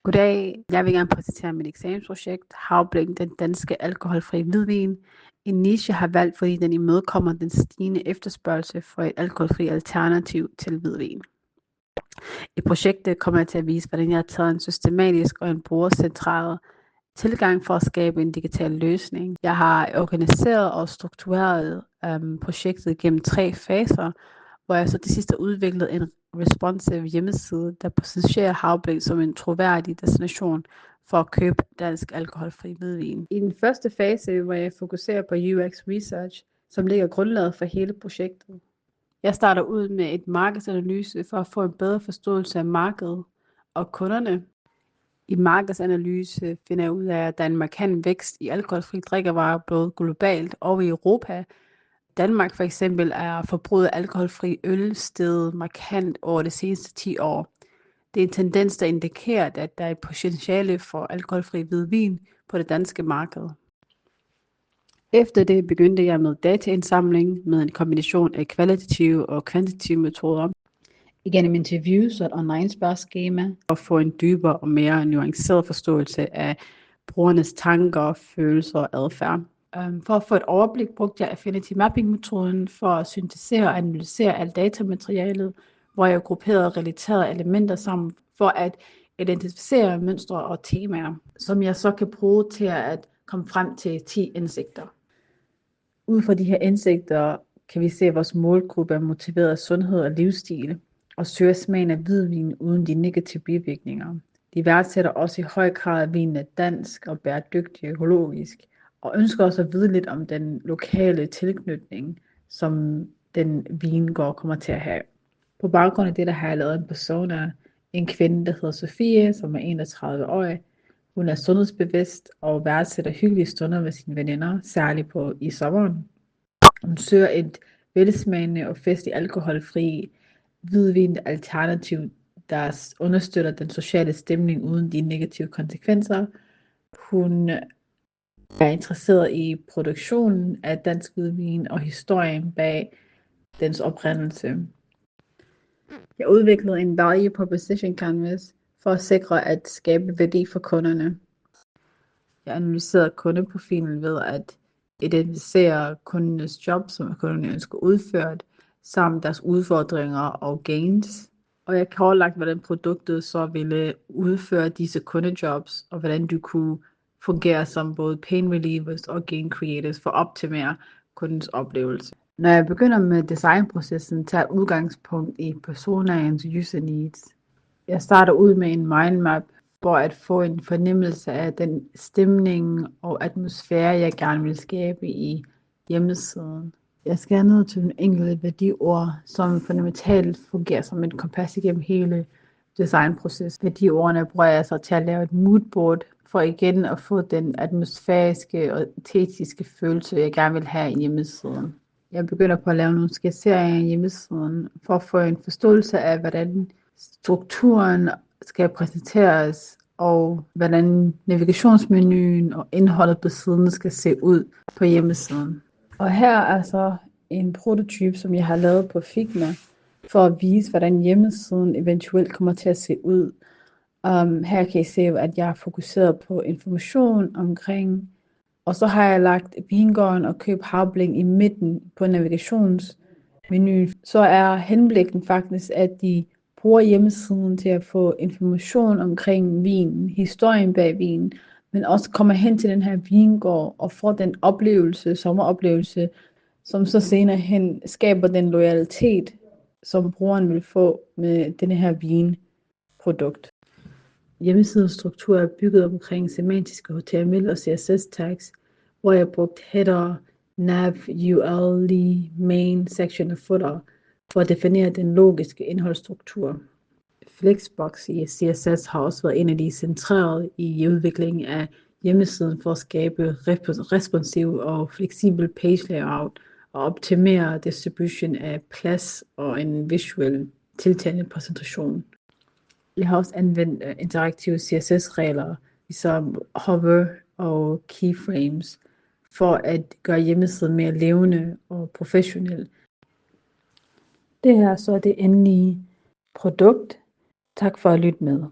Goddag, jeg vil gerne præsentere mit eksamensprojekt, Havblik, den danske alkoholfri hvidvin. En niche har valgt, fordi den imødekommer den stigende efterspørgsel for et alkoholfri alternativ til hvidvin. I projektet kommer jeg til at vise, hvordan jeg har taget en systematisk og en brugercentreret tilgang for at skabe en digital løsning. Jeg har organiseret og struktureret projektet gennem 3 faser, hvor jeg så til sidst har udviklet en responsive hjemmeside, der positionerer Havblik som en troværdig destination for at købe dansk alkoholfri hvidvin. I den første fase, hvor jeg fokuserer på UX Research, som ligger grundlaget for hele projektet. Jeg starter ud med et markedsanalyse for at få en bedre forståelse af markedet og kunderne. I markedsanalyse finder jeg ud af, at der er en markant vækst i alkoholfri drikkevarer både globalt og i Europa. Danmark for eksempel er forbruget af alkoholfri øl steget markant over de seneste 10 år. Det er en tendens, der indikerer, at der er et potentiale for alkoholfri hvidvin på det danske marked. Efter det begyndte jeg med dataindsamling med en kombination af kvalitative og kvantitative metoder. Igennem interviews og et online spørgeskema for at få en dybere og mere nuanceret forståelse af brugernes tanker, følelser og adfærd. For at få et overblik brugte jeg Affinity Mapping-metoden for at syntesere og analysere alt datamaterialet, hvor jeg grupperede relaterede elementer sammen for at identificere mønstre og temaer, som jeg så kan bruge til at komme frem til 10 indsigter. Ud fra de her indsigter kan vi se, at vores målgruppe er motiveret af sundhed og livsstil, og søger smagen af hvidvin uden de negative bivirkninger. De værdsætter også i høj grad, at vinen er dansk og bæredygtig økologisk, og ønsker også at vide lidt om den lokale tilknytning, som den vingård kommer til at have. På baggrund af det, der har jeg lavet en persona, en kvinde, der hedder Sofie, som er 31 år. Hun er sundhedsbevidst og værdsætter hyggelige stunder med sine veninder, særligt i sommeren. Hun søger et velsmagende og festligt alkoholfri hvidvin alternativ, der understøtter den sociale stemning uden de negative konsekvenser. Hun er interesseret i produktionen af dansk hvidvin og historien bag dens oprindelse. Jeg udviklede en value proposition canvas for at sikre at skabe værdi for kunderne. Jeg analyserede kundeprofilen ved at identificere kundernes job, som kunderne ønsker udført, samt deres udfordringer og gains. Og jeg kortlagde, hvordan produktet så ville udføre disse kundejobs, og hvordan du kunne fungere som både pain relievers og gain creators for at optimere kundens oplevelse. Når jeg begynder med designprocessen, tager jeg udgangspunkt i personaens user needs. Jeg starter ud med en mindmap for at få en fornemmelse af den stemning og atmosfære, jeg gerne vil skabe i hjemmesiden. Jeg skal ned til nogle enkelte værdiord, som fundamentalt fungerer som et kompas igennem hele designprocessen. Værdiordene bruger jeg så til at lave et moodboard, for igen at få den atmosfæriske og æstetiske følelse, jeg gerne vil have i hjemmesiden. Jeg begynder på at lave nogle skitseringer i hjemmesiden, for at få en forståelse af, hvordan strukturen skal præsenteres, og hvordan navigationsmenuen og indholdet på siden skal se ud på hjemmesiden. Og her er så en prototype, som jeg har lavet på Figma, for at vise, hvordan hjemmesiden eventuelt kommer til at se ud. Her kan I se, at jeg har fokuseret på information omkring, og så har jeg lagt vingården og køb Havblik i midten på navigationsmenuen. Så er henblikken faktisk, at de bruger hjemmesiden til at få information omkring vinen, historien bag vinen, men også kommer hen til den her vingård og får den oplevelse, sommeroplevelse, som så senere hen skaber den loyalitet, som brugeren vil få med denne her vinprodukt. Hjemmesidens struktur er bygget omkring semantiske HTML og CSS tags, hvor jeg brugte header, nav, UL, main, section og footer for at definere den logiske indholdsstruktur. Flexbox i CSS har også været en af de centrerede i udviklingen af hjemmesiden for at skabe responsiv og fleksibel page layout og optimere distribution af plads og en visuel tiltalende præsentation. Jeg har også anvendt interaktive CSS-regler, som hover og keyframes, for at gøre hjemmesiden mere levende og professionel. Det her så er det endelige produkt. Tak for at lytte med.